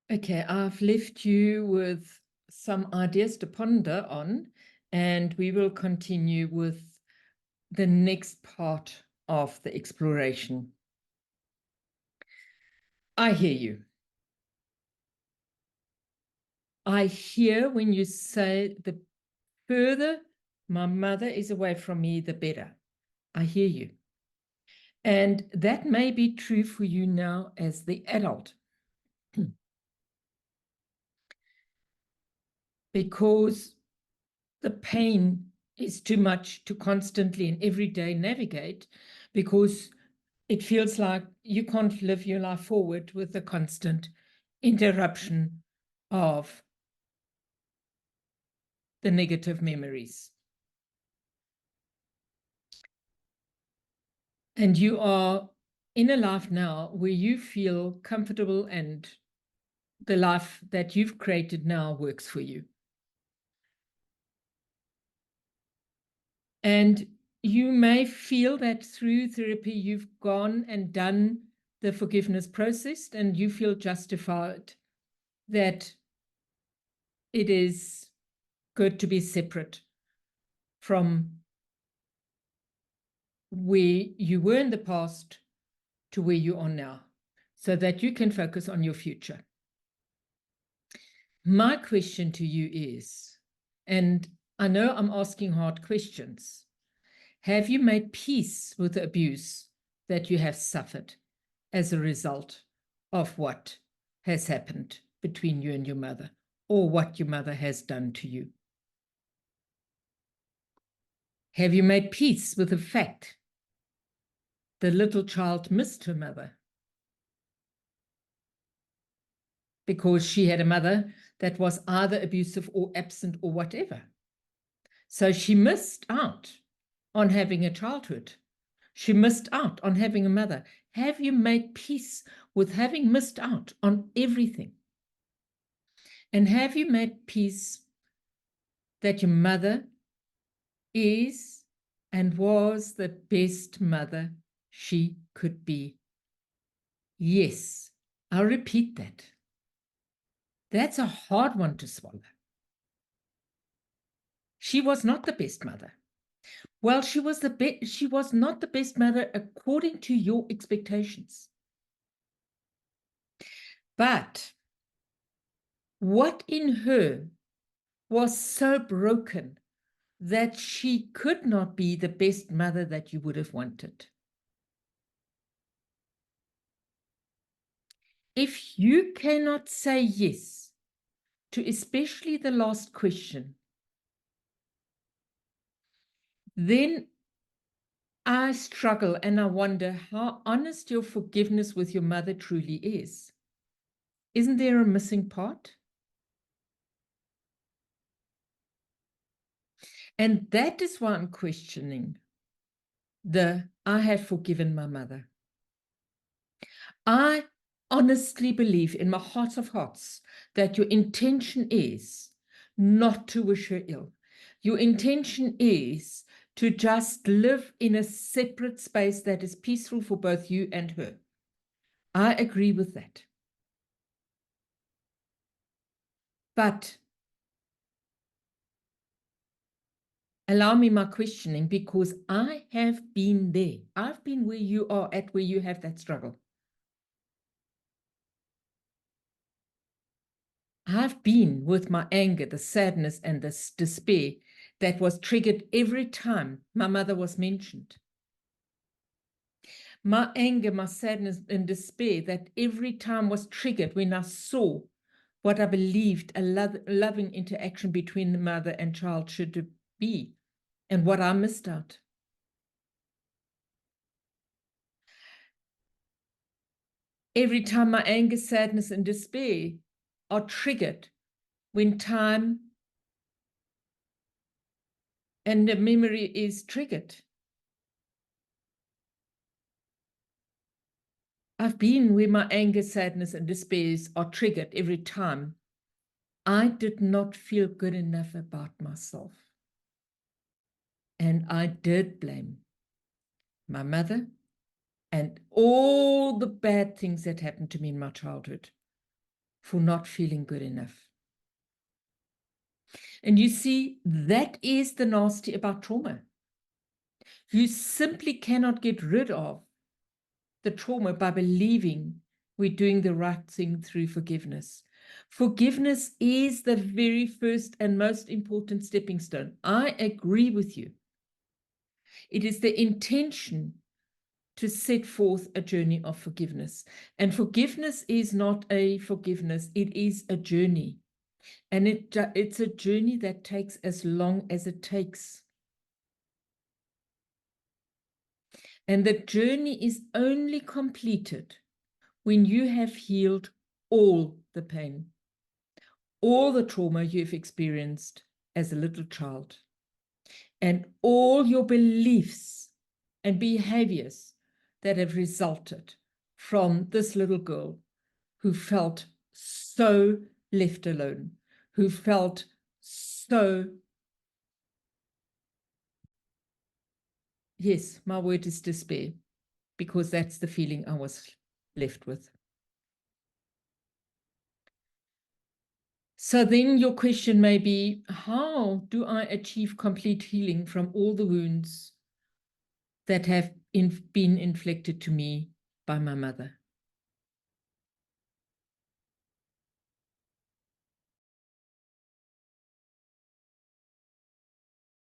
Okay, I've left you with some ideas to ponder on, and we will continue with the next part of the exploration. I hear you. I hear when you say the further my mother is away from me, the better. I hear you. And that may be true for you now as the adult. Because the pain is too much to constantly and every day navigate, because it feels like you can't live your life forward with the constant interruption of the negative memories. And you are in a life now where you feel comfortable and the life that you've created now works for you. And you may feel that through therapy, you've gone and done the forgiveness process, and you feel justified that it is good to be separate from where you were in the past to where you are now, so that you can focus on your future. My question to you is, and I know I'm asking hard questions, have you made peace with the abuse that you have suffered as a result of what has happened between you and your mother, or what your mother has done to you? Have you made peace with the fact the little child missed her mother because she had a mother that was either abusive or absent or whatever? So she missed out on having a childhood. She missed out on having a mother. Have you made peace with having missed out on everything? And have you made peace that your mother is and was the best mother she could be? Yes, I'll repeat that. That's a hard one to swallow. She was not the best mother. Well, she was not the best mother according to your expectations. But what in her was so broken that she could not be the best mother that you would have wanted? If you cannot say yes to especially the last question, then I struggle and I wonder how honest your forgiveness with your mother truly is. Isn't there a missing part? And that is why I'm questioning I have forgiven my mother. I honestly believe in my heart of hearts that your intention is not to wish her ill. Your intention is to just live in a separate space that is peaceful for both you and her. I agree with that. But allow me my questioning, because I have been there. I've been where you are at, where you have that struggle. I've been with my anger, the sadness, and the despair that was triggered every time my mother was mentioned. My anger, my sadness, and despair that every time was triggered when I saw what I believed a loving interaction between the mother and child should be, and what I missed out. Every time my anger, sadness, and despair are triggered when time and the memory is triggered. I've been where my anger, sadness, and despair are triggered every time I did not feel good enough about myself. And I did blame my mother and all the bad things that happened to me in my childhood for not feeling good enough. And you see, that is the nasty about trauma. You simply cannot get rid of the trauma by believing we're doing the right thing through forgiveness. Forgiveness is the very first and most important stepping stone. I agree with you. It is the intention to set forth a journey of forgiveness. And forgiveness is not a forgiveness, it is a journey. And it's a journey that takes as long as it takes. And the journey is only completed when you have healed all the pain, all the trauma you've experienced as a little child, and all your beliefs and behaviors that have resulted from this little girl who felt so left alone, who felt so, yes, my word is despair, because that's the feeling I was left with. So then your question may be, how do I achieve complete healing from all the wounds that have been inflicted to me by my mother?